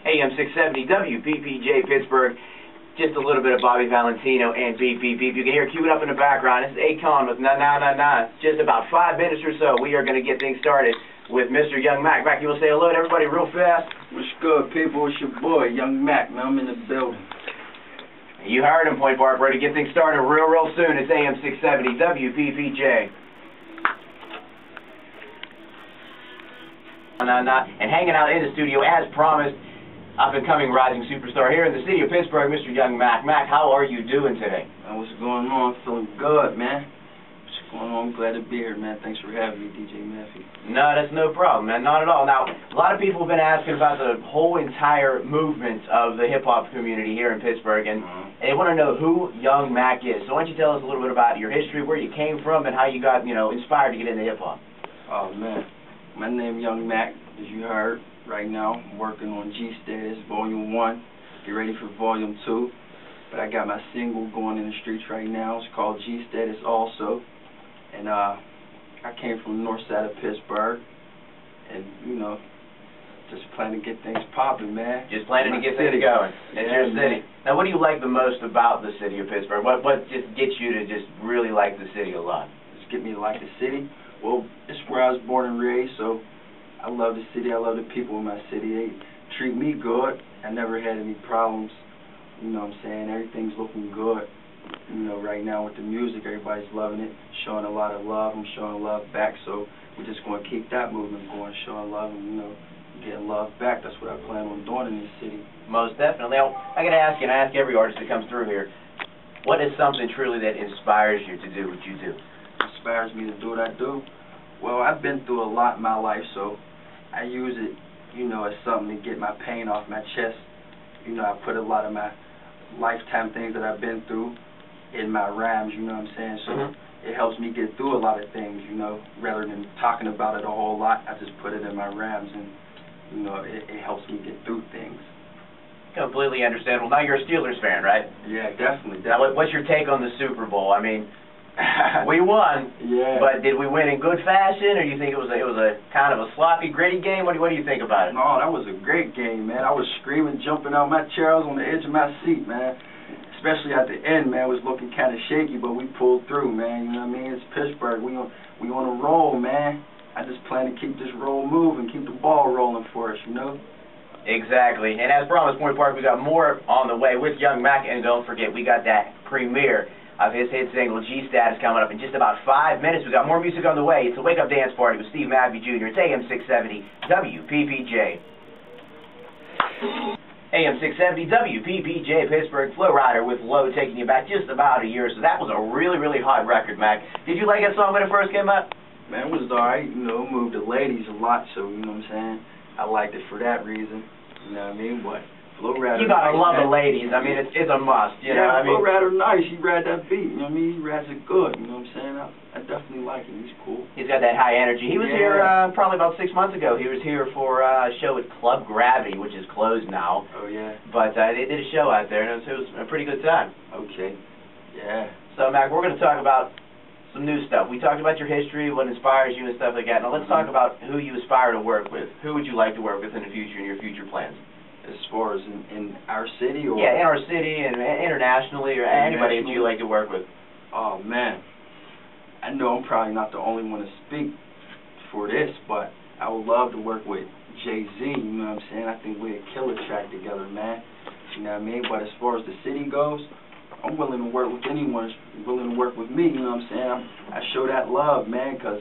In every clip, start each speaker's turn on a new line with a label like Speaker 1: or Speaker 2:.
Speaker 1: AM 670 WPPJ Pittsburgh. Just a little bit of Bobby Valentino and beep, beep, beep. You can hear it queued up in the background. This is Akon with Na Na Na Na. Just about 5 minutes or so, we are going to get things started with Mr. Young Mac. Mac, you want to say hello to everybody real fast?
Speaker 2: What's good, people? It's your boy, Young Mac, man. I'm in the building.
Speaker 1: You heard him, Point Park. Ready to get things started real soon. It's AM 670 WPPJ. Na Na. And hanging out in the studio, as promised, up-and-coming rising superstar here in the city of Pittsburgh, Mr. Young Mac. Mac, how are you doing today?
Speaker 2: What's going on? Feeling good, man. What's going on? I'm glad to be here, man. Thanks for having me, DJ Maffei.
Speaker 1: No, that's no problem, man. Not at all. Now, a lot of people have been asking about the whole entire movement of the hip-hop community here in Pittsburgh, and they want to know who Young Mac is. So why don't you tell us a little bit about your history, where you came from, and how you got, inspired to get into hip-hop?
Speaker 2: Oh, man. My name Young Mac, as you heard. Right now, I'm working on G Status Volume 1. Get ready for Volume 2. But I got my single going in the streets right now. It's called G Status also. And I came from the north side of Pittsburgh. And, just planning to get things popping, man.
Speaker 1: Just planning to get things going. It's your city. Now, what do you like the most about the city of Pittsburgh? What just gets you to just really like the city a lot?
Speaker 2: Just get me to like the city? Well, it's where I was born and raised, so I love the city. I love the people in my city. They treat me good. I never had any problems. You know what I'm saying? Everything's looking good. Right now with the music, everybody's loving it, showing a lot of love. I'm showing love back, so we're just going to keep that movement going, showing love and, getting love back. That's what I plan on doing in this city.
Speaker 1: Most definitely. Now, I got to ask you, and I ask every artist that comes through here, what is something truly that inspires you to do what you do?
Speaker 2: Inspires me to do what I do? Well, I've been through a lot in my life, so I use it, as something to get my pain off my chest. I put a lot of my lifetime things that I've been through in my rhymes, you know what I'm saying? So it helps me get through a lot of things, rather than talking about it a whole lot. I just put it in my rhymes, and, it helps me get through things.
Speaker 1: Completely understandable. Now, you're a Steelers fan, right?
Speaker 2: Yeah, definitely.
Speaker 1: Now, what's your take on the Super Bowl? I mean, we won, but did we win in good fashion, or do you think it was a kind of a sloppy, gritty game? What do you think about it?
Speaker 2: No, that was a great game, man. I was screaming, jumping out my chair. I was on the edge of my seat, man. Especially at the end, man. It was looking kind of shaky, but we pulled through, man. You know what I mean? It's Pittsburgh. We on a roll, man. I just plan to keep this roll moving, keep the ball rolling for us,
Speaker 1: Exactly. And as promised, Point Park, we got more on the way with Young Mac, and don't forget, we got that premiere of his hit single, G Status, coming up in just about 5 minutes. We got more music on the way. It's a Wake Up Dance Party with Steve Maffei Jr. It's AM 670 WPPJ. AM 670 WPPJ Pittsburgh. Flow Rider with Low taking you back just about a year. So that was a really hot record, Mac. Did you like that song when it first came out?
Speaker 2: Man, it was alright. Moved the ladies a lot, so you know what I'm saying? I liked it for that reason. You know what I mean? But Flow Rider,
Speaker 1: you gotta love the ladies. I mean, it's a must. You know what I mean?
Speaker 2: Flow Rider nice. He ride that beat. You know what I mean? He rides it good. You know what I'm saying? I definitely like him. He's cool.
Speaker 1: He's got that high energy. He was here probably about 6 months ago. He was here for a show at Club Gravity, which is closed now.
Speaker 2: Oh yeah.
Speaker 1: But they did a show out there, and it was a pretty good time.
Speaker 2: Okay. Yeah.
Speaker 1: So Mac, we're gonna talk about some new stuff. We talked about your history, what inspires you, and stuff like that. Now let's talk about who you aspire to work with. Who would you like to work with in the future, in your future plans?
Speaker 2: As far as in our city, or
Speaker 1: in our city and internationally, or anybody that you like to work with.
Speaker 2: Oh man, I know I'm probably not the only one to speak for this, but I would love to work with Jay-Z. You know what I'm saying? I think we'd kill a track together, man. You know what I mean? But as far as the city goes, I'm willing to work with anyone who's willing to work with me. You know what I'm saying? I show that love, man, because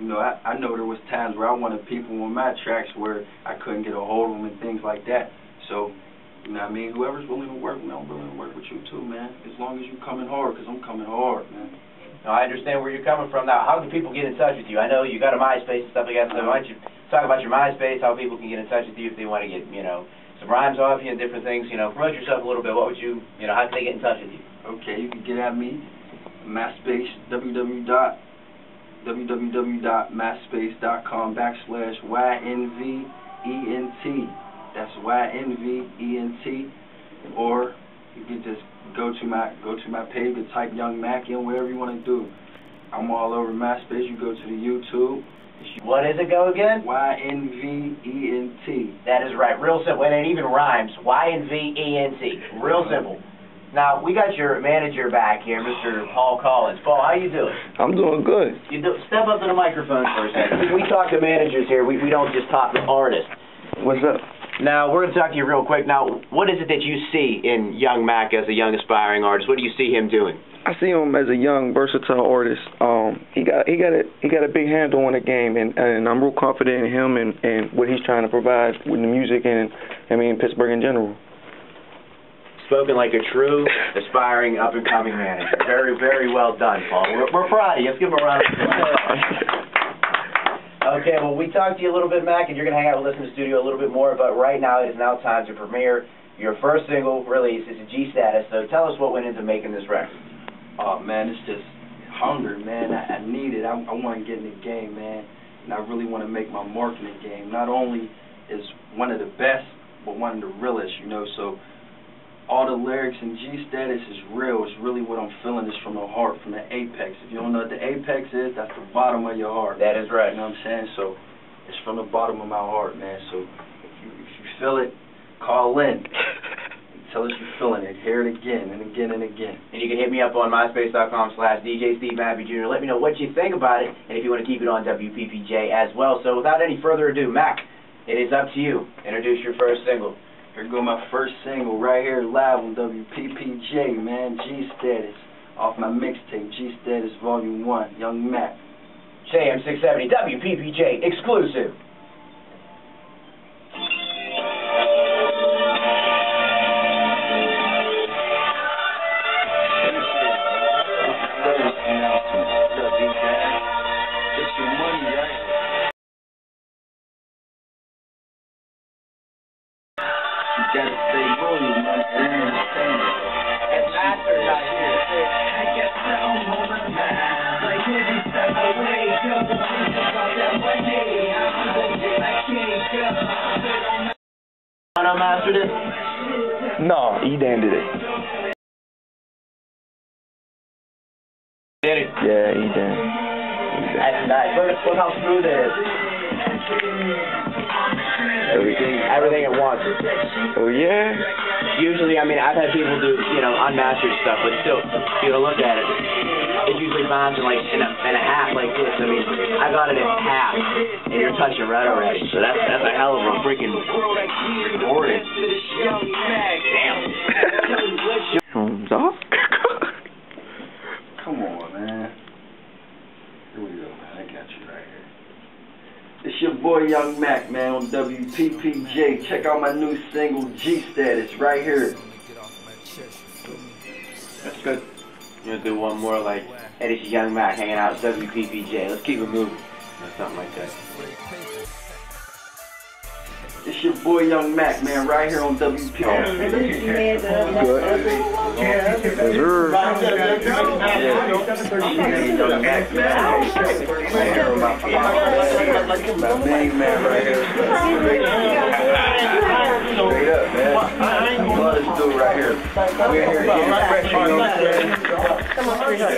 Speaker 2: I know there was times where I wanted people on my tracks where I couldn't get a hold of them and things like that. So, you know what I mean? Whoever's willing to work with me, I'm willing to work with you too, man. As long as you coming hard, because I'm coming hard, man.
Speaker 1: No, I understand where you're coming from. Now, how do people get in touch with you? I know you got a MySpace and stuff like that, so why don't you talk about your MySpace, how people can get in touch with you if they want to get, some rhymes off you and different things, promote yourself a little bit. What would you, how can they get in touch with you?
Speaker 2: Okay, you can get at me, MySpace, www.myspace.com/YNVENT. That's YNVENT. Or you can just go to my page and type Young Mac in, wherever you want to do. I'm all over MySpace. You go to the YouTube,
Speaker 1: What does it go again?
Speaker 2: Y.N.V.
Speaker 1: That is right. Real simple. And it even rhymes. Y.N.V. Real simple. Now, we got your manager back here, Mr. Paul Collins. Paul, how you doing?
Speaker 3: I'm doing good.
Speaker 1: Step up to the microphone for a second. We talk to managers here. We don't just talk to artists.
Speaker 3: What's up?
Speaker 1: Now, we're going to talk to you real quick. Now, what is it that you see in young Mac as a young aspiring artist? What do you see him doing?
Speaker 3: I see him as a young, versatile artist. He got a big handle on the game, and I'm real confident in him and what he's trying to provide with the music and Pittsburgh in general.
Speaker 1: Spoken like a true, aspiring, up-and-coming manager. Very, very well done, Paul. We're proud of you. Let's give him a round of applause. Okay, well, we talked to you a little bit, Mac, and you're going to hang out with us in the studio a little bit more, but right now it is now time to premiere your first single release. It's a G status, so tell us what went into making this record.
Speaker 2: Oh, man, it's just hunger, man. I need it. I want to get in the game, man, and I really want to make my mark in the game. Not only is one of the best, but one of the realest, you know, so all the lyrics in G status is real. It's really what I'm feeling is from the heart, from the apex. If you don't know what the apex is, that's the bottom of your heart.
Speaker 1: That is right.
Speaker 2: You know what I'm saying? So it's from the bottom of my heart, man. So if you feel it, call in. Tell us you're feeling it. Hear it again and again and again.
Speaker 1: And you can hit me up on myspace.com/DJ Steve Maffei Jr. Let me know what you think about it, and if you want to keep it on WPPJ as well. So without any further ado, Mac, it is up to you. Introduce your first single.
Speaker 2: Here go my first single right here live on WPPJ, man. G Status off my mixtape, G Status Volume 1, Young Mac.
Speaker 1: JM 670 WPPJ exclusive.
Speaker 2: You gotta stay rolling, you know what I'm saying?
Speaker 1: And Master not here.
Speaker 4: I guess I'm on my mind. Like every step I wake up, I think about that one day. I'm gonna get my cake up.
Speaker 1: Wanna master this?
Speaker 3: No, E-Dan did it.
Speaker 1: Did it?
Speaker 3: Yeah, E-Dan.
Speaker 1: That's nice. Look how smooth it is. Everything at once.
Speaker 3: Oh, yeah?
Speaker 1: Usually, I mean, I've had people do, unmastered stuff, but still, if you look at it, it's usually bouncing like in a half like this. I mean, I got it in half, and you're touching red already. So that's a hell of a freaking recording. Damn.
Speaker 3: Off?
Speaker 2: Come on, man. Here we go, man. I got you right here. It's your boy Young Mac, man, on WPPJ. Check out my new single, G Status, right here.
Speaker 1: That's good. You're gonna do one more like, hey, this is Young Mac hanging out at WPPJ. Let's keep it moving. Or something like that.
Speaker 2: It's your boy Young Mac, man, right here on WPPJ.
Speaker 3: Good. Yes, sir.
Speaker 2: Young Mac, man. Right here on my main man right here. Straight up, man. Love this dude right here. We're here getting fresh, you know what I'm saying?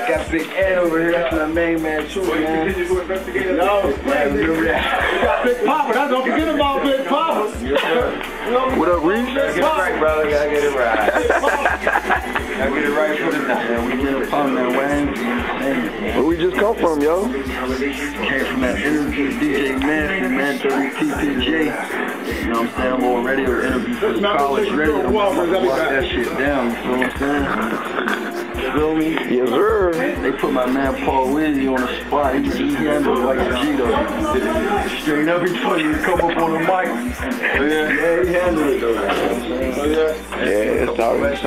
Speaker 2: Got Big Ed over here. That's my main man, too, man. No, man, we got Big Papa. Don't forget about Big Papa.
Speaker 3: What up, Reese?
Speaker 2: Gotta get it right, brother. Gotta get it right. Gotta get it right for the night, man. We get it on that way.
Speaker 3: Where we just come from, yo?
Speaker 2: Came from that interview with DJ Maffei, man, WPPJ. You know what I'm saying? I'm all ready to interview for the college ready. I'm gonna lock that shit down, you feel what I'm saying? You feel me?
Speaker 3: Yes, sir.
Speaker 2: They put my man Paul Wizzy on the spot. He handled it like a G though. Straight up, he told you to come up on the mic. Yeah, he handled it though.
Speaker 3: Yeah, it's all right.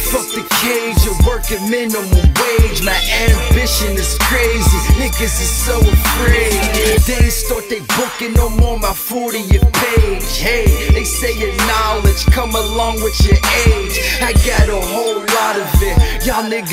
Speaker 5: Fuck the cage, you're working minimum wage. My ambition is crazy, niggas is so afraid. They start they booking no more my 40th page. Hey, they say your knowledge come along with your age. I got a whole lot of it, y'all niggas